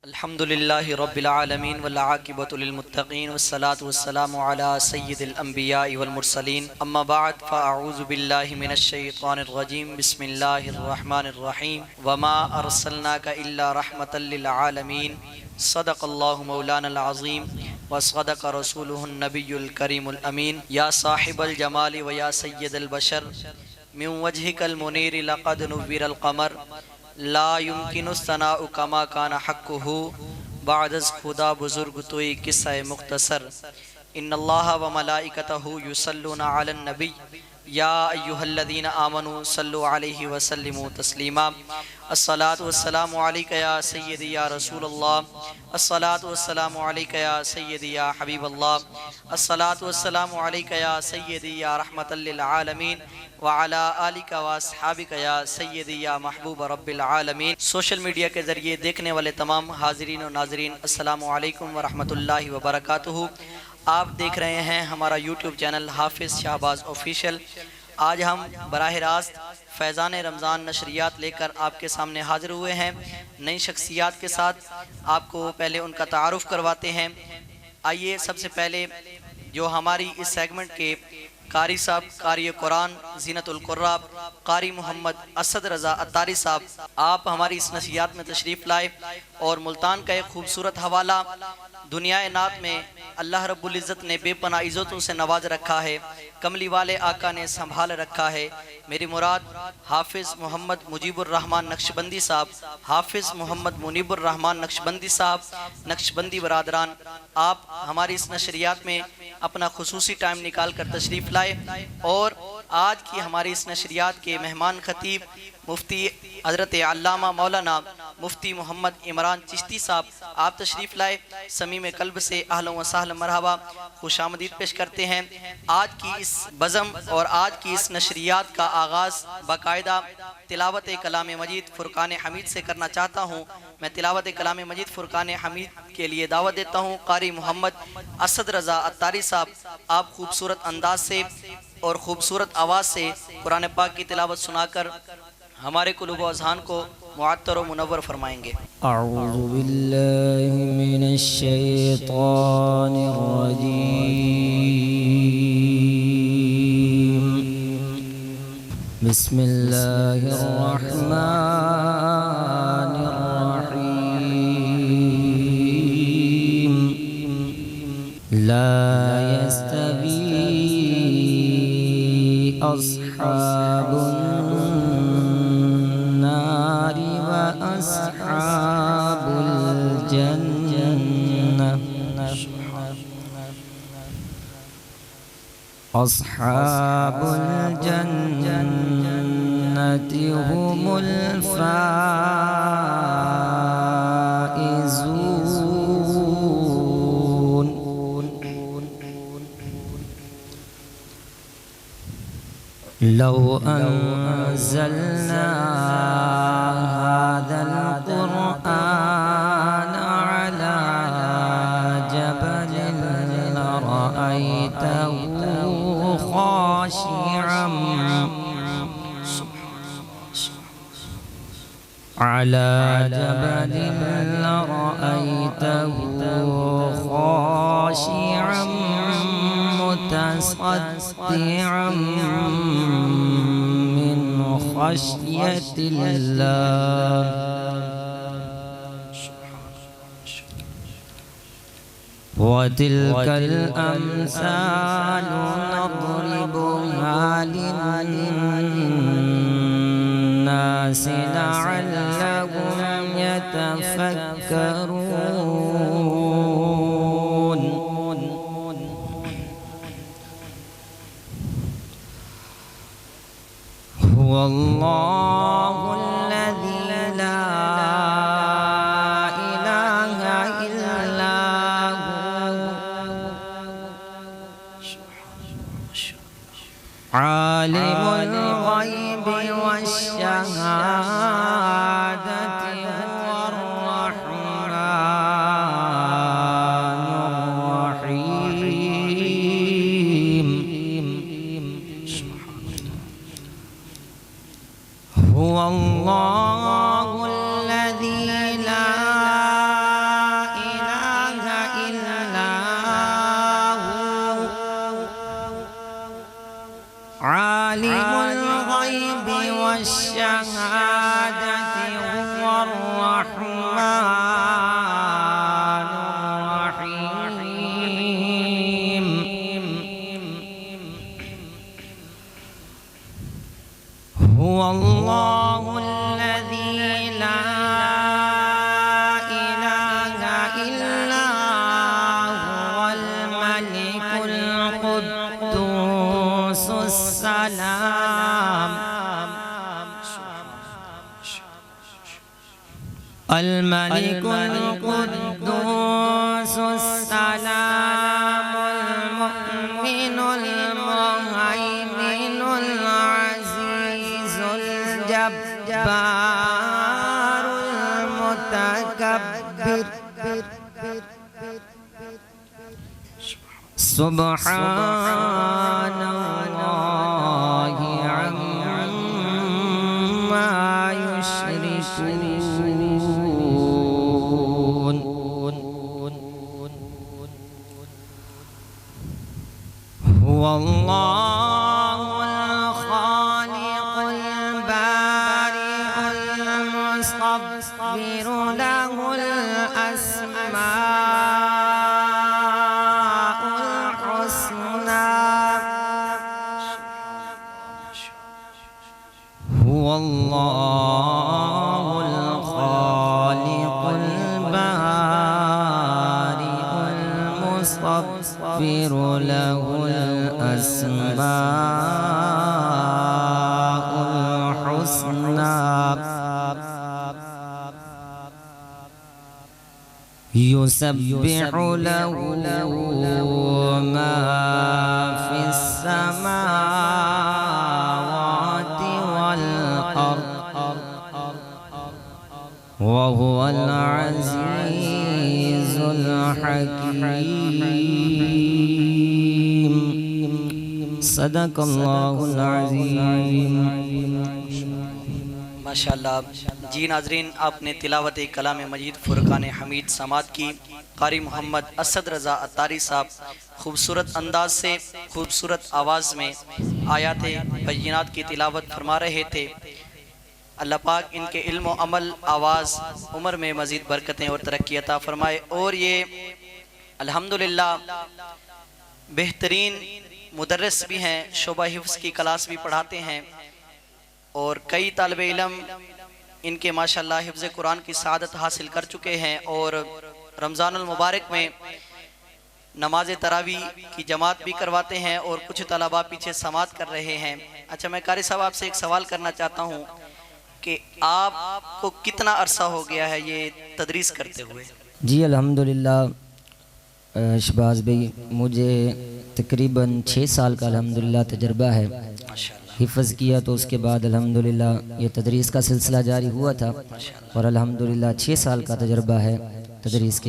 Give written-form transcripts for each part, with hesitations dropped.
الحمد لله رب العالمين والعاقبة للمتقين والصلاة والسلام على سيد الأنبياء والمرسلين أما بعد فأعوذ بالله من الشيطان الرجيم بسم الله الرحمن الرحيم وما أرسلناك إلا رحمة للعالمين صدق الله مولانا العظيم وصدق رسوله النبي الكريم الأمين يا صاحب الجمال ويا سيد البشر من وجهك المنير لقد نور القمر لا يمكن الثناء كما كان حقه بعد از خدا بزرگ توئی قصہ مختصر ان اللہ و ملائکتہ یصلون علی النبی یا ایہا الذین آمنوا صلوا علیہ وسلموا تسلیما الصلاة والسلام علیک یا سیدی یا رسول اللہ الصلاة والسلام علیک یا سیدی یا حبیب اللہ الصلاة والسلام علیک یا سیدی یا رحمت للعالمین وعلی آلک و اصحابک یا سیدی یا محبوب رب العالمین۔ سوشل میڈیا کے ذریعے دیکھنے والے تمام حاضرین و ناظرین السلام علیکم ورحمۃ اللہ وبرکاتہ۔ آپ دیکھ رہے ہیں ہمارا یوٹیوب چینل حافظ شہباز آفیشیل۔ آج ہم براہ راست فیضان رمضان نشریات لے کر آپ کے سامنے حاضر ہوئے ہیں نئی شخصیات کے ساتھ۔ آپ کو پہلے ان کا تعارف کرواتے ہیں۔ آئیے سب سے پہلے جو ہماری اس سیگمنٹ کے قاری صاحب، قاری قرآن زینت القراء قاری محمد اسد رضا اتاری صاحب، آپ ہماری اس نشریات میں تشریف لائے اور ملتان کا ایک خوبصورت حوالہ دنیا نعت میں اللہ رب العزت نے بے پناہ عزتوں سے نواز رکھا ہے، کملی والے آقا نے سنبھال رکھا ہے۔ میری مراد حافظ محمد مجیب الرحمن نقشبندی صاحب، حافظ محمد منیب الرحمن نقشبندی صاحب، نقشبندی برادران، آپ ہماری اس نشریات میں اپنا خصوصی ٹائم نکال کر تشریف لائے اور آج کی ہماری اس نشریات کے مہمان خطیب مفتی حضرت علامہ مولانا مفتی محمد عمران چشتی صاحب، آپ تشریف لائے۔ صمیم قلب سے اہلا و سہلا مرحبا، خوش آمدید پیش کرتے ہیں۔ آج کی اس بزم اور آج کی اس نشریات کا آغاز باقاعدہ تلاوت کلام مجید فرقان حمید سے کرنا چاہتا ہوں۔ میں تلاوت کلام مجید فرقان حمید کے لیے دعوت دیتا ہوں قاری محمد اسد رضا اتاری صاحب، آپ خوبصورت انداز سے اور خوبصورت آواز سے قرآن پاک کی تلاوت سنا کر ہمارے قلوب و اذہان کو معطر و منور فرمائیں گے۔ اعوذ باللہ من الشیطان الرجیم، بسم اللہ الرحمن الرحیم، لا يستوی اصحاب النار وأصحاب الجنة، أصحاب الجنة هم الفائزون۔ لو أنزلنا هذا القرآن على جبل لرأيته خاشعا على جبل لرأيته خاشعا متصدعا من خشية الله، وتلك الأمثال نضربها للناس لعلهم يتفكرون۔ هو الله الذي لا إله إلا هو، عالم الغيب والشهادة، هو الرحمن الرحيم، الشهادة هو الرحمن الرحيم هو الله الذي لا إله إلا هو الملك القدوس السلام الملك القدوس السلام المؤمن المهيمن العزيز الجبار المتكبر سبحان الله عما يشركون هو الله الخالق البارئ المصور له الأسماء الحسنى هو الله الخالق البارئ المصور له الأسماء الحسنى يسبح له ما في السماوات والأرض وهو العزيز الحكيم صدق الله العظيم ماشاءاللہ جی ناظرین، آپ نے تلاوت کلام مجید فرقان حمید سماعت کی۔ قاری محمد اسد رضا عطاری صاحب خوبصورت انداز سے، خوبصورت آواز میں آیات بینات کی تلاوت فرما رہے تھے۔ اللہ پاک ان کے علم و عمل، آواز، عمر میں مزید برکتیں اور ترقی عطا فرمائے، اور یہ الحمدللہ بہترین مدرس بھی ہیں، شعبہ حفظ کی کلاس بھی پڑھاتے ہیں، اور کئی طالب علم ان کے ماشاءاللہ حفظ قرآن کی سعادت حاصل کر چکے ہیں، اور رمضان المبارک میں نماز تراویح کی جماعت بھی کرواتے ہیں، اور کچھ طلباء پیچھے سماعت کر رہے ہیں۔ اچھا، میں قاری صاحب آپ سے ایک سوال کرنا چاہتا ہوں کہ آپ کو کتنا عرصہ ہو گیا ہے یہ تدریس کرتے ہوئے؟ جی الحمدللہ شہباز بھائی، مجھے تقریباً 6 سال کا الحمدللہ تجربہ ہے۔ حفظ کیا تو اس کے بعد الحمدللہ یہ تدریس کا سلسلہ جاری ہوا تھا، اور الحمدللہ 6 سال کا تجربہ ہے تدریس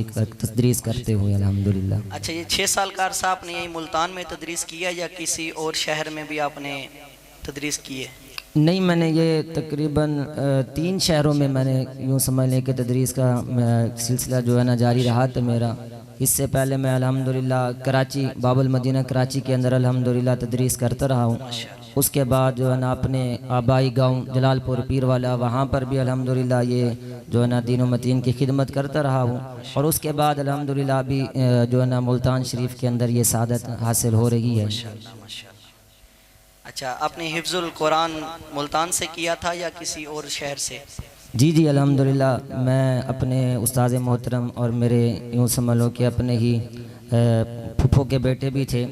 کرتے ہوئے الحمدللہ۔ اچھا، یہ 6 سال کا عرصہ آپ نے یہی ملتان میں تدریس کیا یا کسی اور شہر میں بھی آپ نے تدریس کی ہے؟ نہیں، میں نے یہ تقریباً 3 شہروں میں میں نے یوں سمجھ لیں کہ تدریس کا سلسلہ جو ہے نا جاری رہا تھا میرا۔ اس سے پہلے میں الحمدللہ کراچی، باب المدینہ کراچی کے اندر الحمدللہ تدریس کرتا رہا ہوں۔ اس کے بعد جو ہے نا اپنے آبائی گاؤں جلال پور پیر والا، وہاں پر بھی الحمدللہ یہ جو ہے نا دین و متین کی خدمت کرتا رہا ہوں، اور اس کے بعد الحمدللہ ابھی جو ہے نا ملتان شریف کے اندر یہ سعادت حاصل ہو رہی ہے۔ اچھا، آپ نے حفظ القرآن ملتان سے کیا تھا یا کسی اور شہر سے؟ جی الحمدللہ میں اپنے استاذ محترم اور میرے یوں سمجھ لو کہ اپنے ہی پھپھو کے بیٹے بھی تھے،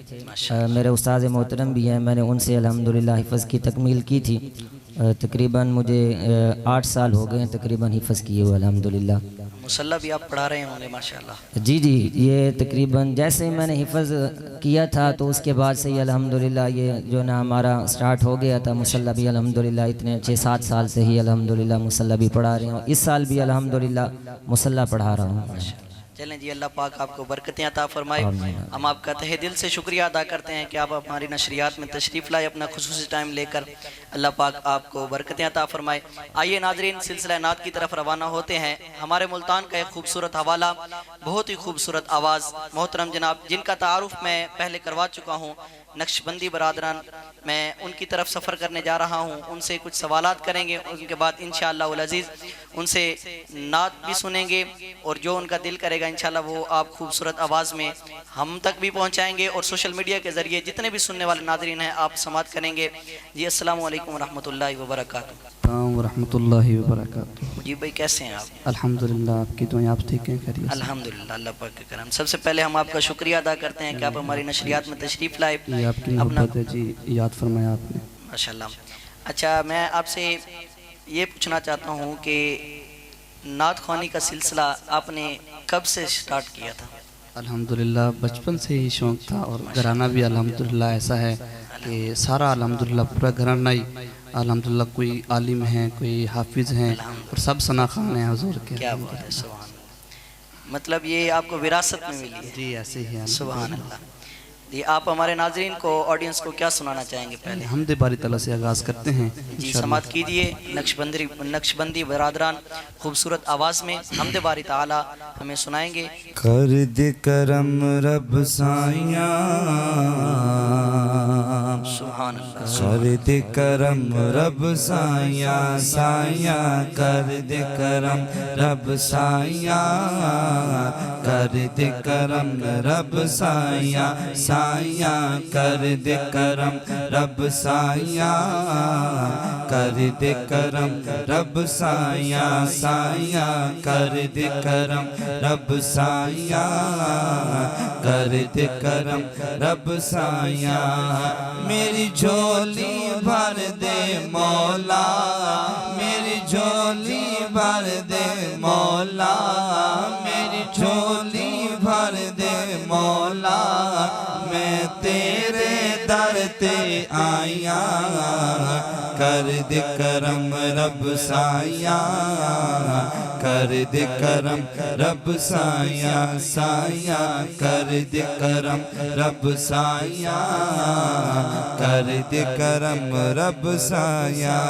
میرے استاذ محترم بھی ہیں، میں نے ان سے الحمدللہ حفظ کی تکمیل کی تھی۔ تقریباً مجھے 8 سال ہو گئے ہیں تقریباً حفظ کیے ہوئے الحمدللہ۔ مصلی بھی آپ پڑھا رہے ہوں گے ماشاءاللہ؟ جی یہ تقریباً جیسے ہی میں نے حفظ کیا تھا تو اس کے بعد سے ہی الحمدللہ یہ جو نا ہمارا سٹارٹ ہو گیا تھا مصلی بھی الحمدللہ۔ اتنے 6-7 سال سے ہی الحمدللہ مصلی بھی پڑھا رہے ہوں، اس سال بھی الحمدللہ مصلی پڑھا رہا ہوں۔ چلیں جی، اللہ پاک آپ کو برکتیں عطا فرمائے۔ ہم آپ کا تہہ دل سے شکریہ ادا کرتے ہیں کہ آپ ہماری نشریات میں تشریف لائے، اپنا خصوصی ٹائم لے کر۔ اللہ پاک آپ کو برکتیں عطا فرمائے۔ آئیے ناظرین، سلسلہ نعت کی طرف روانہ ہوتے ہیں۔ ہمارے ملتان کا ایک خوبصورت حوالہ، بہت ہی خوبصورت آواز، محترم جناب جن کا تعارف میں پہلے کروا چکا ہوں، نقشبندی برادران، میں ان کی طرف سفر کرنے جا رہا ہوں، ان سے کچھ سوالات کریں گے، ان کے بعد انشاءاللہ العزیز ان سے نعت بھی سنیں گے، اور جو ان کا دل کرے گا انشاءاللہ وہ آپ خوبصورت آواز میں ہم تک بھی پہنچائیں گے، اور سوشل میڈیا کے ذریعے جتنے بھی سننے والے ناظرین ہیں آپ سماعت کریں گے۔ جی السلام علیکم ورحمۃ اللہ وبرکاتہ۔ السلام ورحمۃ اللہ وبرکاتہ۔ جی بھائی کیسے ہیں آپ؟ الحمدللہ، آپ کی دعائیں، آپ ٹھیک ہیں؟ خیریت سے؟ الحمدللہ، اللہ پاک کے کرم۔ سب سے پہلے ہم آپ کا شکریہ ادا کرتے ہیں کہ آپ ہماری نشریات میں تشریف لائے۔ یہ آپ کی محبت ہے جی، یاد فرمایا آپ نے۔ ماشاءاللہ۔ اچھا، میں آپ سے یہ پوچھنا چاہتا ہوں کہ نعت خوانی کا سلسلہ آپ نے کب سے سٹارٹ کیا تھا؟ الحمدللہ بچپن سے ہی شوق تھا، اور گھرانہ بھی الحمدللہ ایسا ہے کہ سارا الحمدللہ پورا گھرانہ ہی الحمدللہ کوئی عالم ہیں، کوئی حافظ ہیں، اور سب ثنا خوان ہیں حضور کے۔ کیا بات ہے، سبحان اللہ۔ مطلب یہ آپ کو وراثت میں ملی ہے؟ جی ایسے ہی ہے۔ سبحان اللہ۔ جی آپ ہمارے ناظرین کو، آڈینس کو کیا سنانا چاہیں گے پہلے؟ حمد باری تعالیٰ سے آغاز کرتے ہیں جی سماعت کیجئے، نقشبندی برادران خوبصورت آواز میں حمد باری تعالیٰ ہمیں سنائیں گے۔ کر دے کرم رب سائیاں، سبحان اللہ۔ کر دے کرم رب سائیاں، سائیاں کر دے کرم رب سائیاں، کر دے کرم رب سائیاں، سائیاں کر دے کرم رب سائیاں، کر دے کرم رب سائیاں، سائیاں کر دے کرم رب سائیاں، کر دے کرم رب سائیاں، میری جھولی بھر دے مولا، میری جھولی بھر دے مولا، میری جھولی بھر دے مولا، میں تیرے در تے آیا، کر دے کرم رب سائیاں، کر دے کرم رب سائیاں، سائیاں کر دے کرم رب سائیاں، کر دے کرم رب سائیاں۔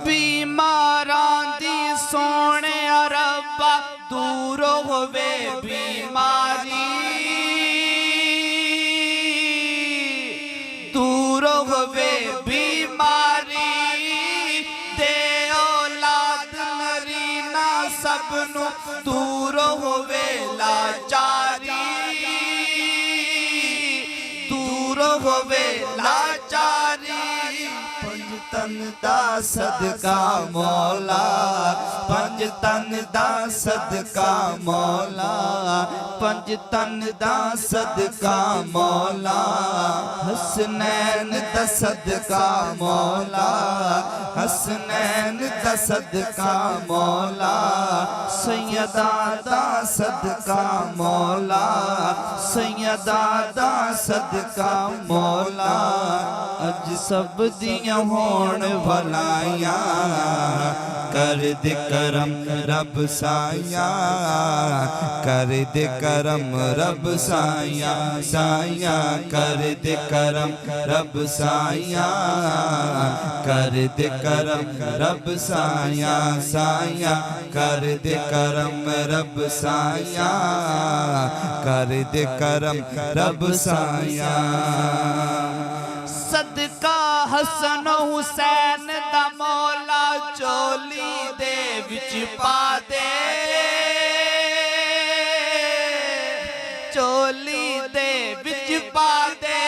بیماراں دی سونے ربا دور ہووے بیماری، دور ہووے بیماری، دے اولاد نرینا سب نو دور ہووے لاچاری، دور ہووے لاچاری، پنج تن دا صدقہ مولا، پنج تن دا صدقہ مولا، پنج تن دا صدقہ مولا، حسنین دا صدقہ مولا، حسنین دا صدقہ مولا، سیدہ دا صدقہ مولا، سیدہ دا صدقہ مولا، اج سب دیاں ہون بھلائیاں، کر دے کرم رب سائیاں، کر دے کرم رب سائیاں، سائیاں کر دے کرم رب سائیاں، کر دے کرم رب سائیاں، سائیاں کر دے کرم رب سائیاں، کر دے کرم رب سائیاں۔ صدقہ حسن حسین دا مولا چولی دے وچ پا دے، چولی دے وچ پا دے،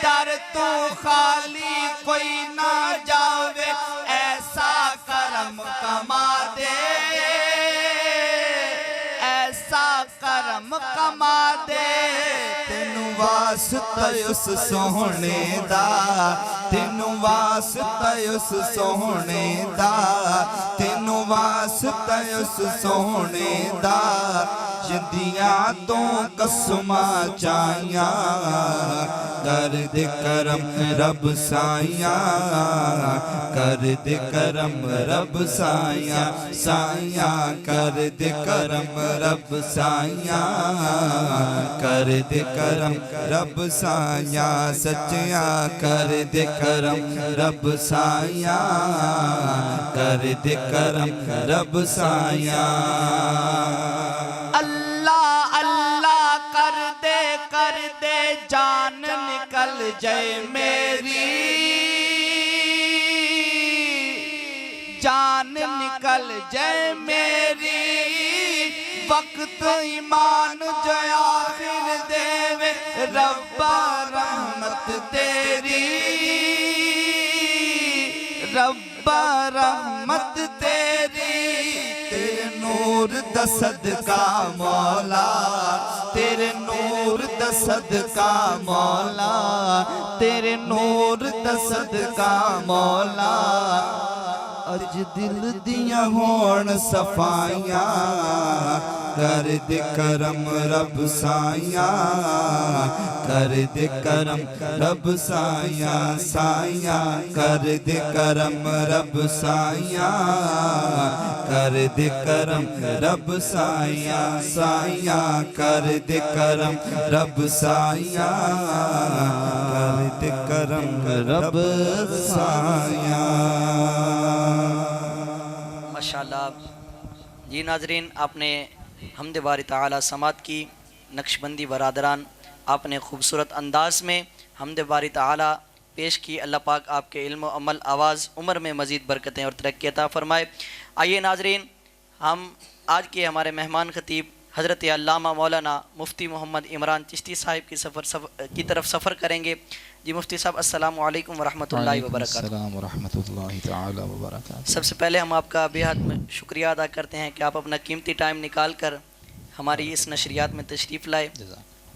در تو خالی کوئی نہ جاوے، ایسا کرم کما دے، ایسا کرم کما دے، تینوں واسطہ اس سونے دا، تینوں واسطہ اس سونے دا، تینوں واسطہ اس سونے دا، جدیاں تو قسماں چاہیاں کر دے کرم رب سائیاں کر دے کرم رب سائیاں سائیاں کر دے کرم رب سائیاں کر دے کرم رب سائیاں سچیاں کر دے کرم رب سائیاں کر دے کرم رب سائیاں اللہ اللہ کر دے جان نکل جائے میری جان نکل جائے میری وقت ایمان جو آخر دے ربا رحمت تیری ربا رحمت تیری تیرے نور دا صدقہ مولا تیرے نور دا صدقہ مولا تیرے نور دا صدقہ مولا اج دل دیاں ہون صفائیاں کر دے کرم رب سائیاں کر دے کرم رب سائیاں سائیاں کر دے کرم رب سائیاں کر دے کرم رب سائیاں سائیاں کر دے کرم رب سائیاں کر دے کرم رب سائیاں ماشاءاللہ۔ جی ناظرین، آپ نے حمد باری تعالی سماعت کی۔ نقش بندی برادران، آپ نے خوبصورت انداز میں حمد باری تعالی پیش کی۔ اللہ پاک آپ کے علم و عمل، آواز، عمر میں مزید برکتیں اور ترقی عطا فرمائے۔ آئیے ناظرین، ہم آج کے ہمارے مہمان خطیب حضرت علامہ مولانا مفتی محمد عمران چشتی صاحب کی طرف سفر کریں گے۔ جی مفتی صاحب، السلام علیکم ورحمۃ اللہ وبرکاتہ۔ السلام ورحمۃ اللہ تعالی وبرکاتہ۔ سب سے پہلے ہم آپ کا بے حد شکریہ ادا کرتے ہیں کہ آپ اپنا قیمتی ٹائم نکال کر ہماری اس نشریات میں تشریف لائے۔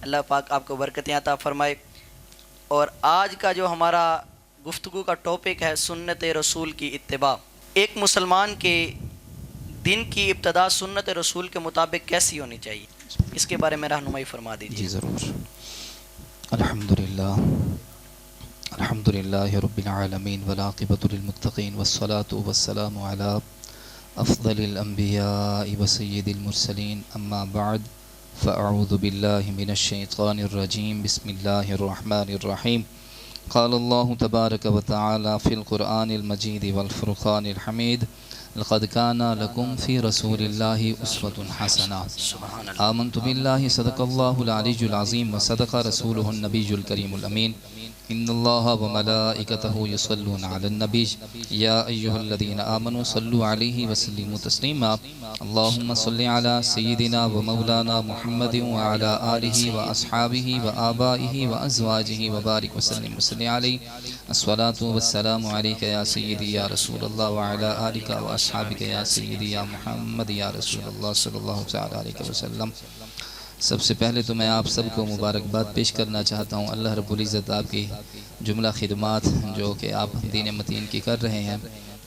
اللہ پاک آپ کو برکتیں عطا فرمائے۔ اور آج کا جو ہمارا گفتگو کا ٹاپک ہے سنت رسول کی اتباع۔ ایک مسلمان کے دن کی ابتدا سنت رسول کے مطابق کیسی ہونی چاہیے، اس کے بارے میں رہنمائی فرما دیجیے۔ جی ضرور۔ الحمدللہ رب العالمین والعاقبۃ للمتقین والصلاة والسلام علی افضل الانبیاء وسید المرسلین، اما بعد فاعوذ باللہ من الشیطان الرجیم، بسم اللہ الرحمن الرحیم۔ قال اللہ تبارک وتعالی فی القرآن المجید والفرقان الحمید، لقد كان لكم في رسول الله أسوة حسنة آمنت بالله صدق الله العلي العظيم وصدق رسوله النبي الكريم الأمين إن الله وملائكته يصلون على النبي يا أيها الذين آمنوا صلوا عليه وسلموا تسليما اللهم صل على سيدنا ومولانا محمد وعلى آله وأصحابه وآبائه وأزواجه وبارك وسلم وسلم عليه الصلاة والسلام عليك يا سيدي يا رسول الله وعلى آلك وأصحابك يا سيدي يا محمد يا رسول الله صلى الله عليه وسلم۔ سب سے پہلے تو میں آپ سب کو مبارکباد پیش کرنا چاہتا ہوں۔ اللہ رب العزت آپ کی جملہ خدمات جو کہ آپ دین متین کی کر رہے ہیں،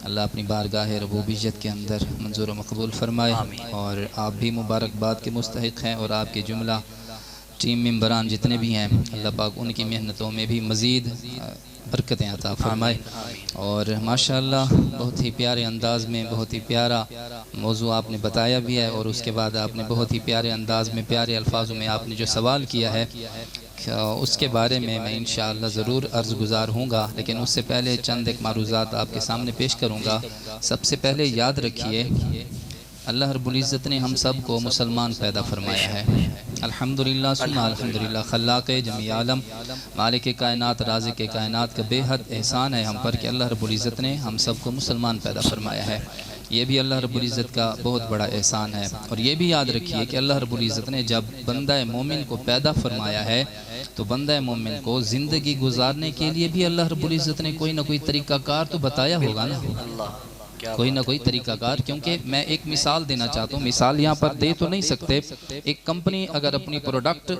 اللہ اپنی بارگاہ ربوبیت کے اندر منظور و مقبول فرمائے، اور آپ بھی مبارکباد کے مستحق ہیں، اور آپ کے جملہ ٹیم ممبران جتنے بھی ہیں، اللہ پاک ان کی محنتوں میں بھی مزید برکتیں عطا فرمائے۔ اور ماشاءاللہ بہت ہی پیارے انداز میں بہت ہی پیارا موضوع آپ نے بتایا بھی ہے، اور اس کے بعد آپ نے بہت ہی پیارے انداز میں پیارے الفاظوں میں آپ نے جو سوال کیا ہے اس کے بارے میں انشاءاللہ ضرور عرض گزار ہوں گا، لیکن اس سے پہلے چند ایک معروضات آپ کے سامنے پیش کروں گا۔ سب سے پہلے یاد رکھیے، اللہ رب العزت نے ہم سب کو مسلمان پیدا فرمایا ہے۔ الحمدللہ ثم الحمدللہ، خلاق جمیع عالم، مالک کائنات، رازق کائنات کا بے حد احسان ہے ہم پر کہ اللہ رب العزت نے ہم سب کو مسلمان پیدا فرمایا ہے۔ یہ بھی اللہ رب العزت کا بہت بڑا احسان ہے۔ اور یہ بھی یاد رکھیے کہ اللہ رب العزت نے جب بندہ مومن کو پیدا فرمایا ہے تو بندہ مومن کو زندگی گزارنے کے لیے بھی اللہ رب العزت نے کوئی نہ کوئی طریقہ کار تو بتایا ہوگا نا۔ کوئی نہ کوئی طریقہ کار. کیونکہ میں ایک مثال دینا چاہتا ہوں, مثال یہاں پر دے تو نہیں سکتے. ایک کمپنی اگر اپنی پروڈکٹ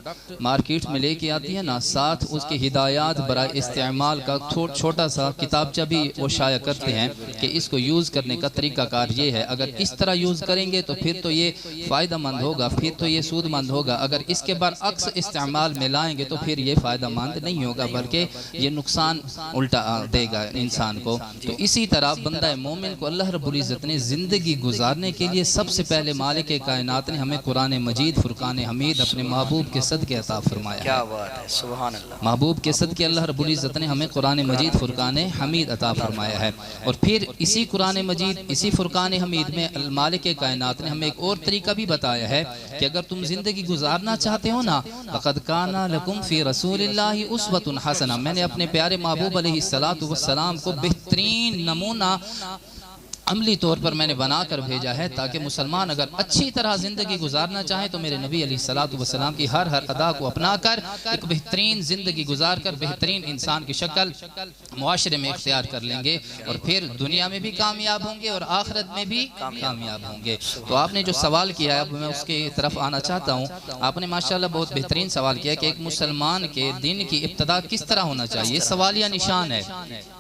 مارکیٹ میں لے کے آتی ہے نا, ساتھ اس کی ہدایات برائے استعمال کا چھوٹا سا کتابچہ بھی وہ شائع کرتے ہیں کہ اس کو یوز کرنے کا طریقہ کار یہ ہے. اگر اس طرح یوز کریں گے تو پھر تو یہ فائدہ مند ہوگا, پھر تو یہ سود مند ہوگا. اگر اس کے برعکس استعمال میں لائیں گے تو پھر یہ فائدہ مند نہیں ہوگا, بلکہ یہ نقصان الٹا دے گا انسان کو. تو اسی طرح بندہ مومن کو اللہ رب العزت نے زندگی گزارنے کے لیے سب سے پہلے مالک کائنات نے ہمیں قرآن مجید فرقان حمید اپنے محبوب کے صدقے عطا فرمایا. کیا بات ہے, سبحان اللہ. محبوب کے صدقے اللہ رب العزت نے ہمیں قرآن مجید فرقان حمید عطا فرمایا ہے. اور پھر اسی قرآن مجید, اسی فرقان حمید میں مالک کائنات نے ہمیں ایک اور طریقہ بھی بتایا ہے کہ اگر تم زندگی گزارنا چاہتے ہو نا, لقد کان لکم فی رسول اللہ اسوۃ حسنہ, میں نے اپنے پیارے محبوب علیہ السلام کو بہترین نمونہ عملی طور پر میں نے بنا کر بھیجا ہے, تاکہ مسلمان اگر اچھی طرح زندگی گزارنا چاہیں تو میرے نبی علیہ السلام کی ہر ادا کو اپنا کر ایک بہترین زندگی گزار کر بہترین انسان کی شکل معاشرے میں اختیار کر لیں گے, اور پھر دنیا میں بھی کامیاب ہوں گے اور آخرت میں بھی کامیاب ہوں گے. تو آپ نے جو سوال کیا ہے, اب میں اس کی طرف آنا چاہتا ہوں. آپ نے ماشاءاللہ بہت بہترین سوال کیا کہ ایک مسلمان کے دین کی ابتدا کس طرح ہونا چاہیے. یہ سوالیہ نشان ہے,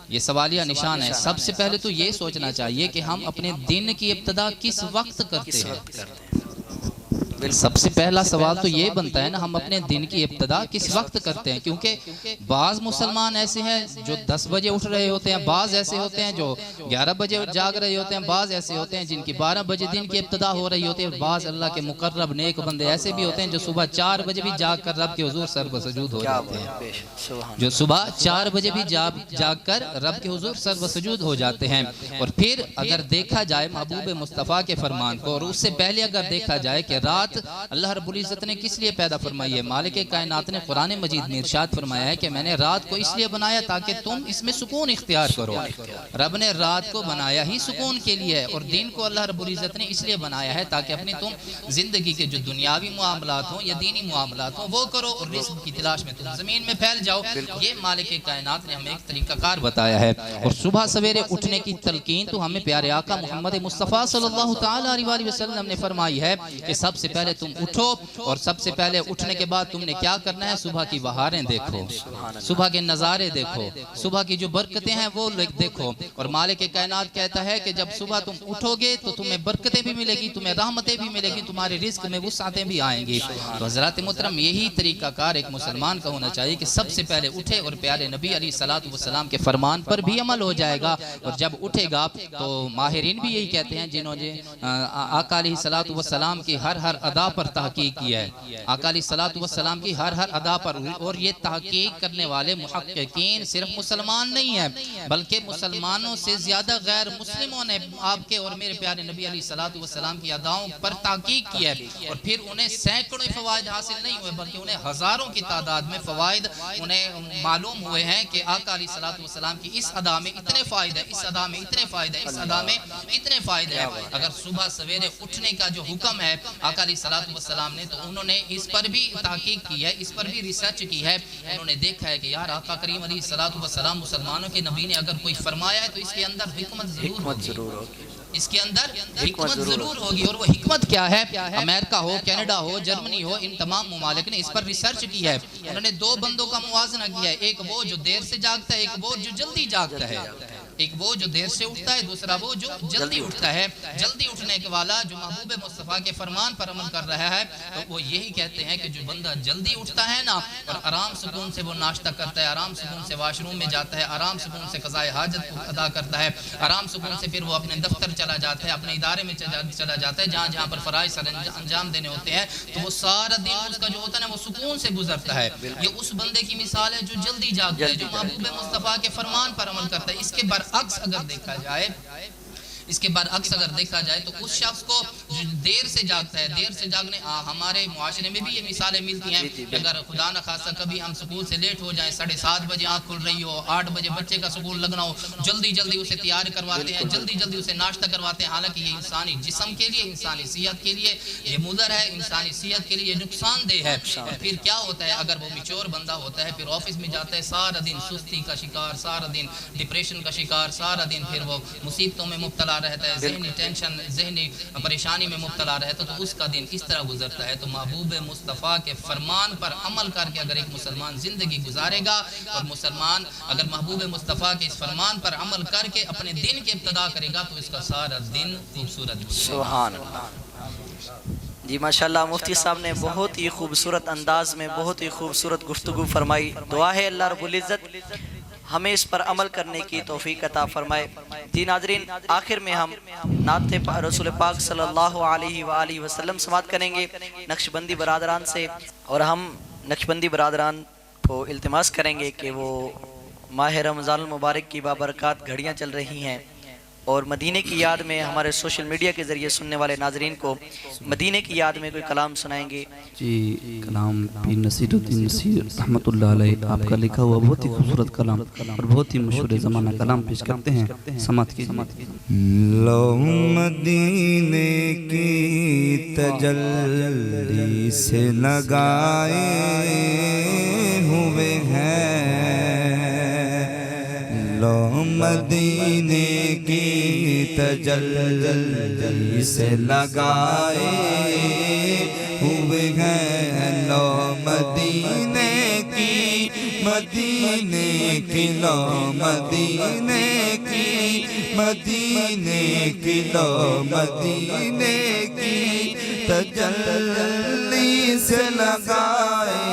یہ سوالیہ نشان ہے. سب سے پہلے تو یہ سوچنا چاہیے کہ ہم اپنے دن کی ابتدا کس وقت کرتے ہیں. سب سے پہلا سوال تو یہ بنتا ہے نا, ہم اپنے دن کی ابتدا کس وقت کرتے ہیں. کیونکہ بعض مسلمان ایسے ہیں جو 10 بجے اٹھ رہے ہوتے ہیں, بعض ایسے ہوتے ہیں جو 11 بجے جاگ رہے ہوتے ہیں, بعض ایسے ہوتے ہیں جن کی 12 بجے دن کی ابتدا ہو رہی ہوتی ہے, بعض اللہ کے مقرب نیک بندے ایسے بھی ہوتے ہیں جو صبح 4 بجے بھی جاگ کر رب کے حضور سر بسجود ہو جاتے ہیں, جو صبح 4 بجے بھی جاگ کر رب کے حضور سر بسجود ہو جاتے ہیں. اور پھر اگر دیکھا جائے محبوب مصطفیٰ کے فرمان کو, اور اس سے پہلے اگر دیکھا جائے کہ رات اللہ رب العزت نے کس لیے پیدا فرمائی ہے. مالک کائنات نے قرآن مجید میں ارشاد فرمایا ہے کہ میں نے رات کو اس لیے بنایا تاکہ تم اس میں سکون اختیار کرو. رب نے رات کو بنایا ہی سکون کے لیے, اور دین کو اللہ رب العزت نے اس لیے بنایا ہے تاکہ اپنی تم زندگی کے جو دنیاوی معاملات ہوں یا دینی معاملات ہوں وہ کرو, اور رزق کی تلاش میں تم زمین میں پھیل جاؤ. یہ مالک کائنات نے ہمیں ایک طریقہ کار بتایا ہے. اور صبح سویرے اٹھنے کی تلقین تو ہمیں پیارے آقا محمد مصطفیٰ صلی اللہ تعالی علیہ وسلم نے فرمائی ہے کہ سب سے پہلے تم اٹھو, اور سب سے پہلے اٹھنے کے بعد تم نے کیا کرنا ہے, صبح کی بہاریں دیکھو, صبح کے نظارے دیکھو, صبح کی جو برکتیں ہیں وہ دیکھو. اور مالک کائنات کہتا ہے کہ جب صبح تم اٹھو گے تو تمہیں برکتیں بھی ملے گی, تمہیں رحمتیں بھی ملے گی, تمہارے رزق میں وسعتیں بھی آئیں گی. تو حضرات محترم, یہی طریقہ کار ایک مسلمان کا ہونا چاہیے کہ سب سے پہلے اٹھے اور پیارے نبی علیہ السلام کے فرمان پر بھی عمل ہو جائے گا. اور جب اٹھے گا تو ماہرین بھی یہی کہتے ہیں, جنہوں نے آقا علیہ السلام کی ہر ادا پر تحقیق کی ہے, آقا علیہ السلام کی ہر ادا پر, اور یہ تحقیق کرنے والے محققین صرف مسلمان نہیں ہیں بلکہ مسلمانوں سے زیادہ غیر مسلموں نے آپ کے اور میرے پیارے نبی علیہ السلام کی اداؤں پر تحقیق کی ہے. اور پھر انہیں سینکڑوں فوائد حاصل نہیں ہوئے بلکہ انہیں ہزاروں کی تعداد میں فوائد انہیں معلوم ہوئے ہیں کہ آقا علیہ السلام کی اس ادا میں اتنے فائدے, اس ادا میں اتنے فائدے, اس ادا میں اتنے فائدے ہیں. اگر صبح سویرے اٹھنے کا جو حکم ہے آقا علیہ السلام نے, تو انہوں نے اس پر بھی تحقیق کی ہے, اس پر بھی ریسرچ کی ہے. انہوں نے دیکھا ہے کہ یار آقا کریم علیہ السلام مسلمانوں کے نبی نے اگر کوئی فرمایا ہے تو اس کے اندر حکمت ضرور ہوگی, اس کے اندر حکمت ضرور ہوگی. اور وہ حکمت کیا ہے؟ امریکہ ہو, کینیڈا ہو, جرمنی ہو, ان تمام ممالک نے اس پر ریسرچ کی ہے. انہوں نے 2 بندوں کا موازنہ کیا ہے, ایک وہ جو دیر سے جاگتا ہے, ایک وہ جو جلدی جاگتا ہے. ایک وہ جو دیر سے اٹھتا ہے, دوسرا وہ جو جلدی اٹھتا ہے. جلدی اٹھنے کے والا جو محبوب مصطفیٰ کے فرمان پر عمل کر رہا ہے, تو وہ یہی کہتے ہیں کہ جو بندہ جلدی اٹھتا ہے نا اور آرام سکون سے وہ ناشتہ کرتا ہے, آرام سکون سے واش روم میں جاتا ہے, آرام سکون سے قضائے حاجت کو ادا کرتا ہے, آرام سکون سے پھر وہ اپنے دفتر چلا جاتا ہے, اپنے ادارے میں چلا جاتا ہے جہاں پر فرائض انجام دینے ہوتے ہیں, تو وہ سارا دن اس کا جو ہوتا ہے نا وہ سکون سے گزرتا ہے. یہ اس بندے کی مثال ہے جو جلدی جاگتا ہے, جو محبوب مصطفیٰ کے فرمان پر عمل کرتا ہے. اس کے برعکس اگر دیکھا جائے, اس کے برعکس اگر دیکھا جائے تو اس شخص کو جو دیر سے جاگتا ہے, دیر سے جاگنے ہمارے معاشرے میں بھی یہ مثالیں ملتی ہیں کہ اگر خدا نہ خاصہ کبھی ہم سکول سے لیٹ ہو جائیں, 7:30 بجے آنکھ کھل رہی ہو, 8 بجے بچے کا سکول لگنا ہو, جلدی اسے تیار کرواتے ہیں, جلدی اسے ناشتہ کرواتے ہیں. حالانکہ یہ انسانی جسم کے لیے, انسانی صحت کے لیے یہ مضر ہے, انسانی صحت کے لیے یہ نقصان دہ ہے. پھر کیا ہوتا ہے, اگر وہ میچور بندہ ہوتا ہے پھر آفس میں جاتا ہے, سارا دن سستی کا شکار, سارا دن ڈپریشن کا شکار, سارا دن پھر وہ مصیبتوں میں مبتلا مبتلا رہتا ہے، ذہنی ٹینشن، ذہنی پریشانی میں مبتلا رہتا ہے، تو اس کا دن اس طرح گزرتا ہے۔ تو محبوب مصطفیٰ کے فرمان پر عمل کر کے اگر ایک مسلمان زندگی گزارے گا، اور مسلمان اگر محبوب مصطفیٰ کے اس فرمان پر عمل کر کے اپنے دن کی ابتدا کرے گا تو اس کا سارا دن خوبصورت گزرے گا۔ سبحان اللہ۔ جی ماشاءاللہ مفتی صاحب نے بہت ہی خوبصورت انداز میں بہت ہی خوبصورت گفتگو فرمائی۔ دعا ہے اللہ رب العزت ہمیں اس پر عمل کرنے کی توفیق عطا فرمائے۔ جی ناظرین، آخر میں ہم نعت رسول پاک صلی اللہ علیہ وآلہ وسلم سماعت کریں گے نقشبندی برادران سے، اور ہم نقشبندی برادران کو التماس کریں گے کہ وہ ماہ رمضان المبارک کی بابرکات گھڑیاں چل رہی ہیں، اور مدینے کی یاد میں ہمارے سوشل میڈیا کے ذریعے سننے والے ناظرین کو مدینے کی یاد میں کوئی کلام سنائیں گے۔ جی کلام پیر نصیر الدین نصیر رحمۃ اللہ علیہ آپ کا لکھا ہوا بہت ہی خوبصورت کلام اور بہت ہی مشہور زمانہ کلام پیش کرتے ہیں، سماعت کیجیے۔ لو مدینے کی تجلی سے لگائے ہوئے ہیں، لو مدینے کی تجلی سے لگائے ہوئے ہیں، لو مدینے کی مدینے کی لو مدینے کی مدینے کی لو مدینے کی تجلی سے لگائے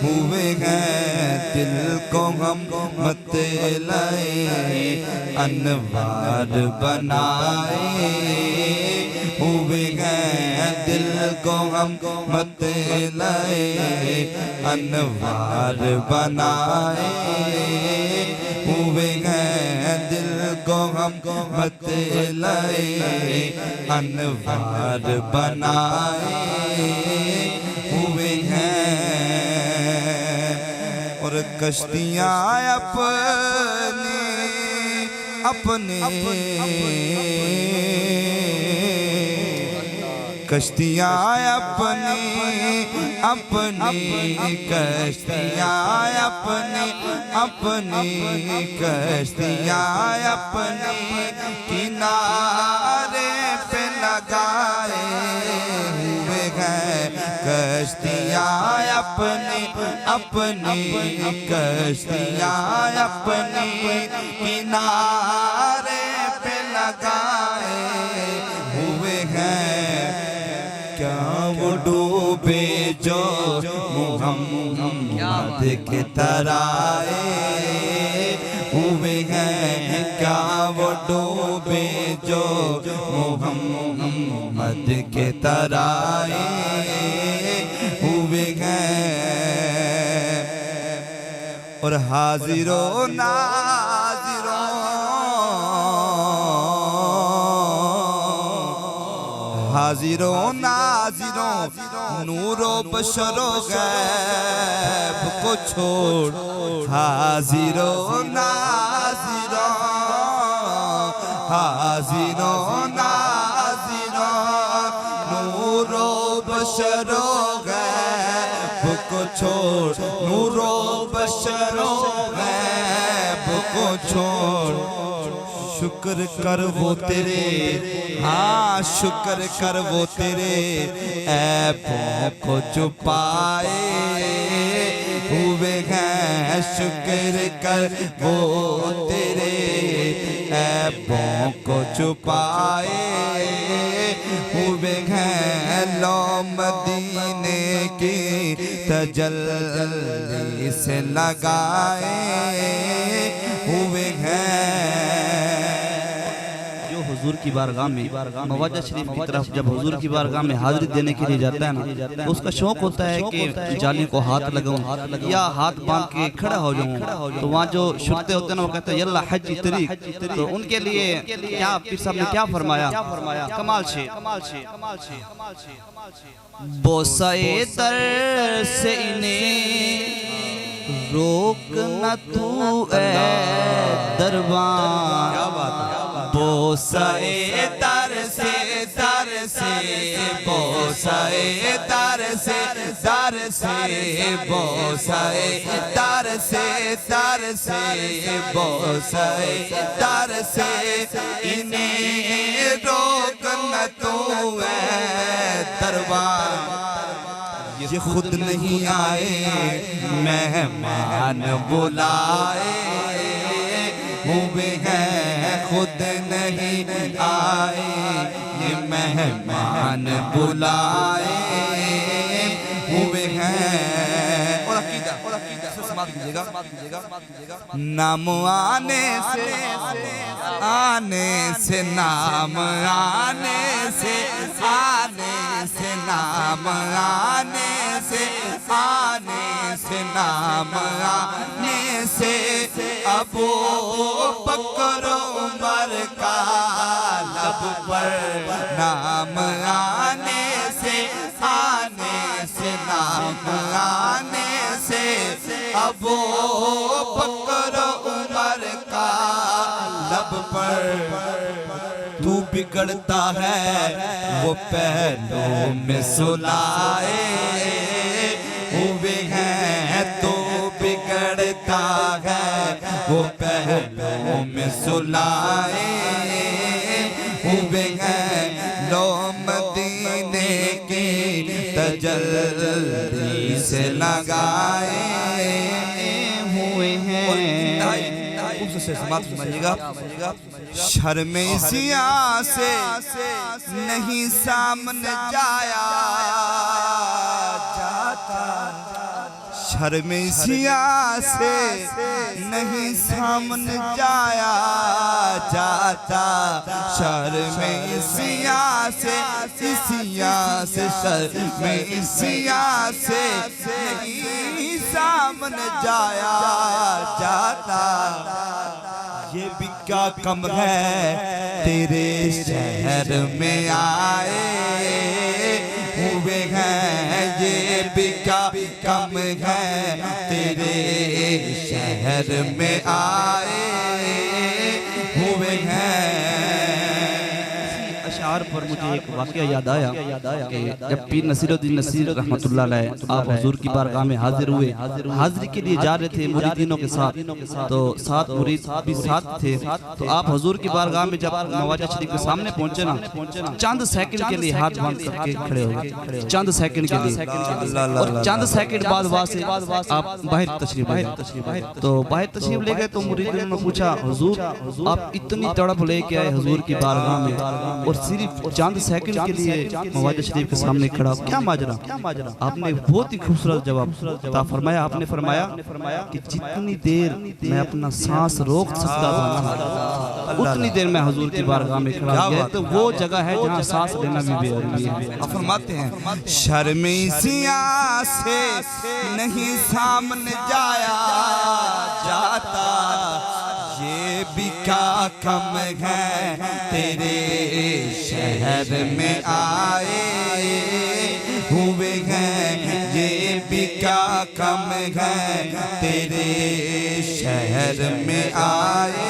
ہوئے ہیں، دل کو ہم مت لائے انوار بنائے ہوئے ہیں، دل کو ہم مت لائے انوار بنائے ہوئے ہیں، دل کو ہم مت لائے انوار بنائے ہوئے ہیں، اور کشتیاں اپنی کشتیاں اپنی کشتیاں اپنی کشتیاں اپنی کنارے پہ لگائے ہوئے ہیں، کشتیاں اپنی کشتیاں اپنی کنارے پہ لگائے ہوئے ہیں، کیا وہ ڈوبے جو محمد کے ترائے ہوئے ہیں، کیا وہ ڈوبے جو محمد کے ترائے ہوئے ہیں، اور حاضر و ناظروں حاضر و ناظروں نور و بشر و غیب کو چھوڑ، حاضر و ناظروں حاضر و ناظروں نور و بشر و غیب کو چھوڑ، نور و بشر و غیب کو چھوڑ، شکر کر وہ تیرے، ہاں شکر کر وہ تیرے عیبوں کو چھپائے ہوئے ہیں، شکر کر وہ تیرے عیبوں کو چھپائے ہوئے ہیں، لو مدینے کی تجلی سے لگائے ہوئے ہیں۔ حضور کی بارگاہ میں مواجہ شریف کی طرف جب حضور کی بارگاہ میں حاضری دینے کے لیے جاتا ہے نا، تو اس کا شوق ہوتا ہے کہ جالی کو ہاتھ لگاؤں یا ہاتھ باندھ کے کھڑا ہو جاؤں، تو وہاں جو شرطے ہوتے ہیں نا وہ کہتے ہیں یلا حجی طریق، تو ان کے لیے کیا پیر صاحب نے کیا فرمایا؟ کمال شیر، بوسائے در سے انہیں روک نہ تو اے دربان، بوسائے در سے بوسائے بوسائے در سے در سے بوسائے در سے در سے بوسائے در سے انہیں روک نہ تو اے دربان یہ خود نہیں آئے مہمان بلائے ہوئے ہیں خود نہیں آئے یہ مہمان بلائے ہوئے ہیں اور عقیدہ سماعت کیجئے گا نام آنے سے نام آنے سے نام آنے سے نام آنے سے ابو بکر عمر کا لب پر نام آنے سے نام آنے سے ابو بکر عمر کا لب پر تو بگڑتا ہے وہ پہلو میں سلائے ہوئے ہیں تو بگڑتا ہے وہ پہلو میں سلائے ہوئے ہیں لو مدینے کی تجلی سے لگائے ہوئے ہیں شرم سیاہ سے نہیں سامنے جایا جاتا شرم سیاہ سے نہیں سامنے جایا جاتا شرم سیاہ سے شرم سیاہ سے نہیں سامنے جایا جاتا یہ بھی کیا کم ہے تیرے شہر میں آئے ہوئے ہیں یہ بھی کیا کم ہے تیرے شہر میں آئے ہوئے ہیں اشعار پر مجھے ایک واقعہ یاد آیا کہ جب پیر نصیر الدین نصیر رحمت اللہ علیہ آپ حضور کی بارگاہ میں حاضر ہوئے حاضری کے لیے جا رہے تھے مریدینوں کے ساتھ تو 7 مرید بھی ساتھ تھے تو آپ حضور کی بارگاہ میں جب نواجہ شریف کے سامنے پہنچے نا چند سیکنڈ کے لیے ہاتھ باندھ کر کے کھڑے ہوئے چند سیکنڈ کے لیے اور چند سیکنڈ بعد وہاں سے آپ باہر تشریف لے گئے تو باہر تشریف لے گئے تو مریدینوں نے پوچھا حضور آپ اتنی تڑپ لے کے آئے حضور کی بارگاہ میں اور صرف چند سیکنڈ کے لیے نواجہ شریف کے سامنے کھڑا کیا ماجرا آپ نے بہت ہی خوبصورت جواب عطا فرمایا آپ نے فرمایا کہ جتنی دیر میں اپنا سانس روک سکتا تھا اتنی دیر میں حضور کی بارگاہ میں کھڑا گیا تو وہ جگہ ہے جہاں سانس لینا بھی بے ضروری ہے آپ فرماتے ہیں شرم سیاہ سے نہیں سامنے جایا جاتا یہ بھی کیا کم ہے تیرے شہر میں آئے ہوئے ہیں یہ بھی کیا کم ہے تیرے شہر میں آئے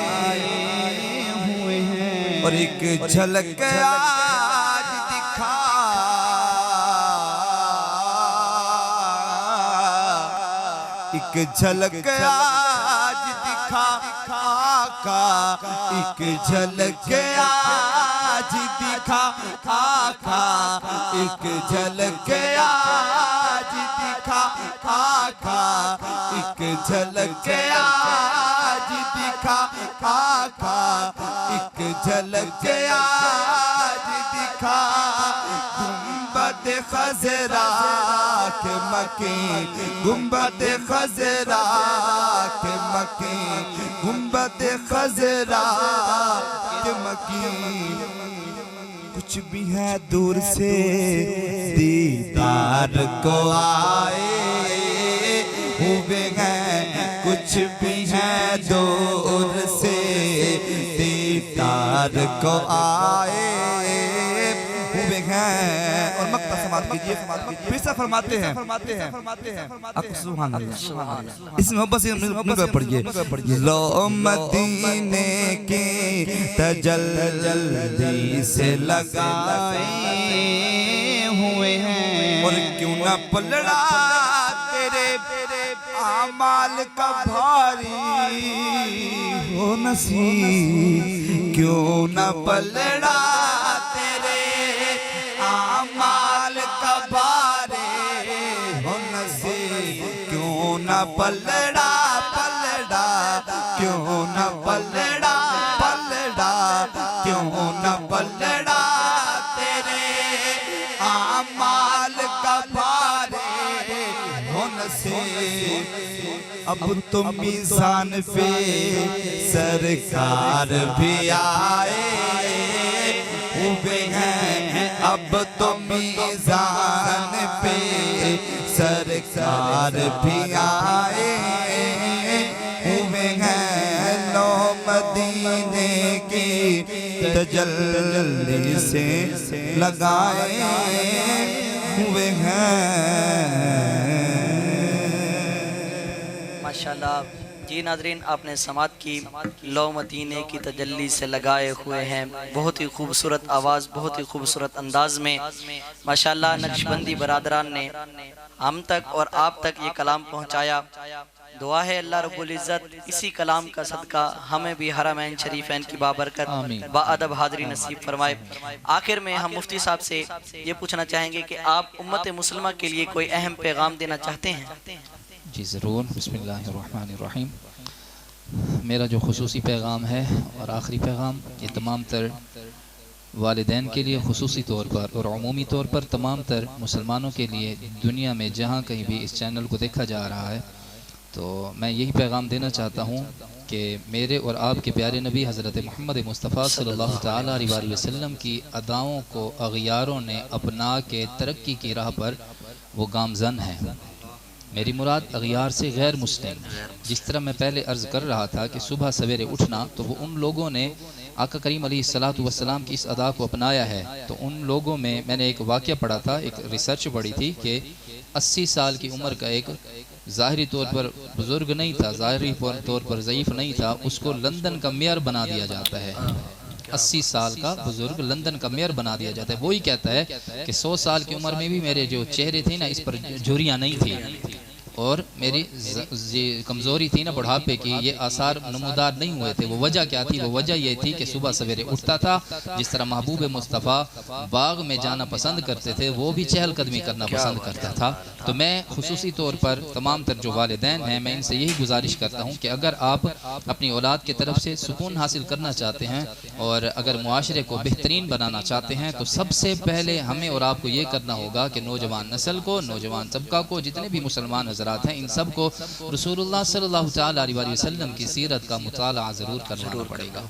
ہوئے ہیں اور ایک جھلک آج دکھا ایک جھلک آج دکھا آقا ایک جھلک آج دکھا آقا ایک جھلک آج دکھا آقا ایک جھلک آج دکھا آقا ایک جھلک آج دکھا گنبد خضرا کے مکین گنبد خضرا کے مکین گنبد خضرا کے مکین کچھ بھی ہے دور سے دیدار کو آئے ہوئے ہیں کچھ بھی ہے دور سے دیدار کو آئے ہوئے ہیں اور مقطع سماعت کیجئے پھر سے فرماتے ہیں آپ سبحان اللہ اس محبت سے مل پڑھئے لو مدینے کی تجلی سے لگائے ہوئے ہیں کیوں نہ پلڑا تیرے اعمال کا بھاری ہو نصیب، کیوں نہ پلڑا تیرے اعمال کا بھاری ہو نصیب، کیوں نہ پلڑا پلڑا، کیوں نہ پلڑا پلڑا، کیوں نہ پلڑا تیرے اعمال کا بھاری ہو نصیب۔ اب تو میزان پہ سرکار بھی آئے ہوئے ہیں، اب تو میزان پہ سرکار بھی آئے ہوئے ہیں، لو مدینے کی تجلی سے لگائے ہوئے ہیں۔ ماشاءاللہ جی ناظرین، آپ نے سماعت کی لو مدینے کی تجلی سے لگائے ہوئے ہیں، بہت ہی خوبصورت آواز، بہت ہی خوبصورت انداز میں ماشاءاللہ نقشبندی برادران نے ہم تک اور آپ تک یہ کلام پہنچایا۔ دعا ہے اللہ رب العزت اسی کلام کا صدقہ ہمیں بھی حرمین شریفین کی بابرکت با ادب حاضری نصیب فرمائے۔ آخر میں ہم مفتی صاحب سے یہ پوچھنا چاہیں گے کہ آپ امت مسلمہ کے لیے کوئی اہم پیغام دینا چاہتے ہیں؟ جی ضرور۔ بسم اللہ الرحمن الرحیم۔ میرا جو خصوصی پیغام ہے اور آخری پیغام یہ تمام تر والدین کے لیے خصوصی طور پر اور عمومی طور پر تمام تر مسلمانوں کے لیے دنیا میں جہاں کہیں بھی اس چینل کو دیکھا جا رہا ہے، تو میں یہی پیغام دینا چاہتا ہوں کہ میرے اور آپ کے پیارے نبی حضرت محمد مصطفیٰ صلی اللہ تعالیٰ علیہ وسلم کی اداؤں کو اغیاروں نے اپنا کے ترقی کی راہ پر وہ گامزن ہیں۔ میری مراد اغیار سے غیر مسلم، جس طرح میں پہلے عرض کر رہا تھا کہ صبح سویرے اٹھنا، تو وہ ان لوگوں نے آقا کریم علیہ السلام کی اس ادا کو اپنایا ہے۔ تو ان لوگوں میں نے ایک واقعہ پڑھا تھا، ایک ریسرچ پڑھی تھی کہ 80 سال کی عمر کا ایک ظاہری طور پر بزرگ نہیں تھا، ظاہری طور پر ضعیف نہیں تھا، اس کو لندن کا میئر بنا دیا جاتا ہے۔ 80 سال کا بزرگ لندن کا میئر بنا دیا جاتا ہے۔ وہی کہتا ہے کہ 100 سال کی عمر میں بھی میرے جو چہرے تھے نا، اس پر جھریاں نہیں تھی، اور میری کمزوری تھی نا بڑھاپے کی، یہ آثار نمودار نہیں ہوئے تھے۔ وہ وجہ کیا تھی؟ وہ وجہ یہ تھی کہ صبح سویرے اٹھتا تھا، جس طرح محبوب مصطفیٰ باغ میں جانا پسند کرتے تھے، وہ بھی چہل قدمی کرنا پسند کرتا تھا۔ تو میں خصوصی طور پر تمام تر جو والدین ہیں، میں ان سے یہی گزارش کرتا ہوں کہ اگر آپ اپنی اولاد کی طرف سے سکون حاصل کرنا چاہتے ہیں اور اگر معاشرے کو بہترین بنانا چاہتے ہیں، تو سب سے پہلے ہمیں اور آپ کو یہ کرنا ہوگا کہ نوجوان نسل کو، نوجوان طبقہ کو، جتنے بھی مسلمان حضرات ہیں، ان سب کو رسول اللہ صلی اللہ تعالیٰ علیہ وسلم کی سیرت کا مطالعہ ضرور کرنا پڑے گا۔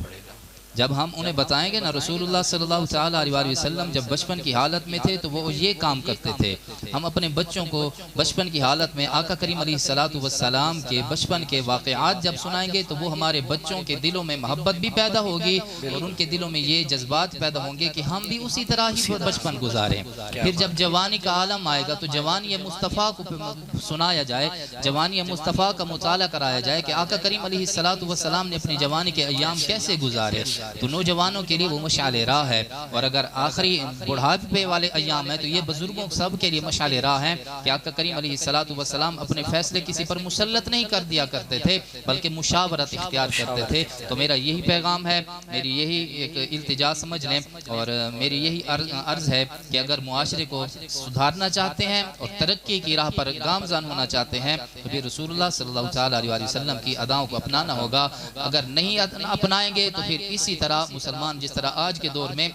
جب ہم انہیں بتائیں گے نا رسول اللہ صلی اللہ تعالیٰ علیہ وسلم جب بچپن کی حالت میں تھے تو وہ یہ کام کرتے تھے، ہم اپنے بچوں کو بچپن کی حالت میں آقا کریم علیہ السلام کے بچپن کے واقعات جب سنائیں گے تو وہ ہمارے بچوں کے دلوں میں محبت بھی پیدا ہوگی اور ان کے دلوں میں یہ جذبات پیدا ہوں گے کہ ہم بھی اسی طرح ہی بچپن گزاریں۔ پھر جب جوانی کا عالم آئے گا تو جوانی مصطفیٰ کو سنایا جائے، جوانی مصطفیٰ کا مطالعہ کرایا جائے کہ آقا کریم علیہ السلام نے اپنی جوانی کے ایام کیسے گزارے۔ تو نوجوانوں کے لیے وہ مشعل راہ ہے، اور اگر آخری بڑھاپے والے ایام ہیں تو یہ بزرگوں سب کے لیے مشعل راہ ہے کہ آقا کریم علیہ السلام اپنے فیصلے کسی پر مسلط نہیں کر دیا کرتے تھے بلکہ مشاورت اختیار کرتے تھے۔ تو میرا یہی پیغام ہے، میری یہی ایک التجا سمجھ لیں، اور میری یہی عرض ہے کہ اگر معاشرے کو سدھارنا چاہتے ہیں اور ترقی کی راہ پر گامزن ہونا چاہتے ہیں تو پھر رسول اللہ صلی اللہ تعالیٰ علیہ وسلم کی اداؤں کو اپنانا ہوگا۔ اگر نہیں اپنائیں گے تو پھر اسی طرح مسلمان جس طرح آج کے دور میں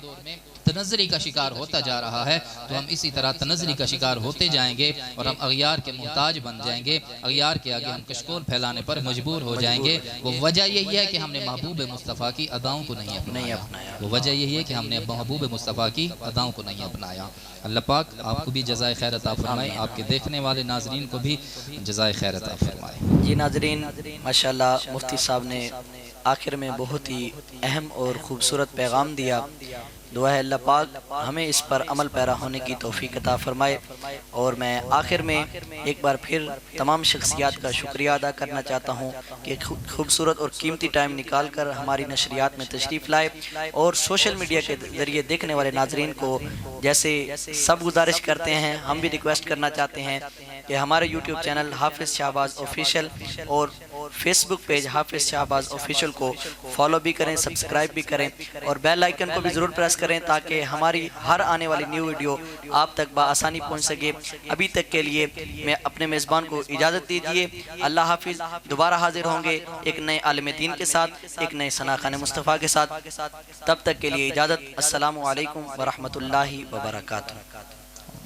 تنزلی کا شکار ہوتا جا رہا ہے تو ہم اسی طرح تنزلی کا شکار ہوتے جائیں گے اور ہم اغیار کے محتاج بن جائیں گے، اغیار کے آگے ہم کشکول پھیلانے پر مجبور ہو جائیں گے۔ وہ وجہ یہی ہے کہ ہم نے محبوب مصطفیٰ کی اداؤں کو نہیں اپنایا، وہ وجہ یہی ہے کہ ہم نے محبوب مصطفیٰ کی اداؤں کو نہیں اپنایا۔ اللہ پاک آپ کو بھی جزائے خیر عطا فرمائے، آپ کے دیکھنے والے ناظرین کو بھی جزائے خیر عطا فرمائے۔ جی ناظرین، ماشاءاللہ مفتی صاحب نے آخر میں بہت ہی اہم اور خوبصورت پیغام دیا دعا ہے اللہ پاک ہمیں اس پر عمل پیرا ہونے کی توفیق عطا فرمائے۔ اور میں آخر میں ایک بار پھر تمام شخصیات کا شکریہ ادا کرنا چاہتا ہوں کہ خوبصورت اور قیمتی ٹائم نکال کر ہماری نشریات میں تشریف لائے، اور سوشل میڈیا کے ذریعے دیکھنے والے ناظرین کو جیسے سب گزارش کرتے ہیں، ہم بھی ریکویسٹ کرنا چاہتے ہیں کہ ہمارے یوٹیوب چینل حافظ شہباز آفیشیل اور فیس بک پیج حافظ شہباز آفیشیل کو فالو بھی کریں، سبسکرائب بھی کریں، اور بیل آئیکن کو بھی ضرور پریس کریں تاکہ ہماری ہر آنے والی نیو ویڈیو آپ تک بآسانی پہنچ سکے۔ ابھی تک کے لیے میں اپنے میزبان کو اجازت دیجیے، اللہ حافظ۔ دوبارہ حاضر ہوں گے ایک نئے عالم دین کے ساتھ، ایک نئے ثناخان مصطفیٰ کے ساتھ۔ تب تک کے لیے اجازت، السلام علیکم ورحمۃ اللہ وبرکاتہ۔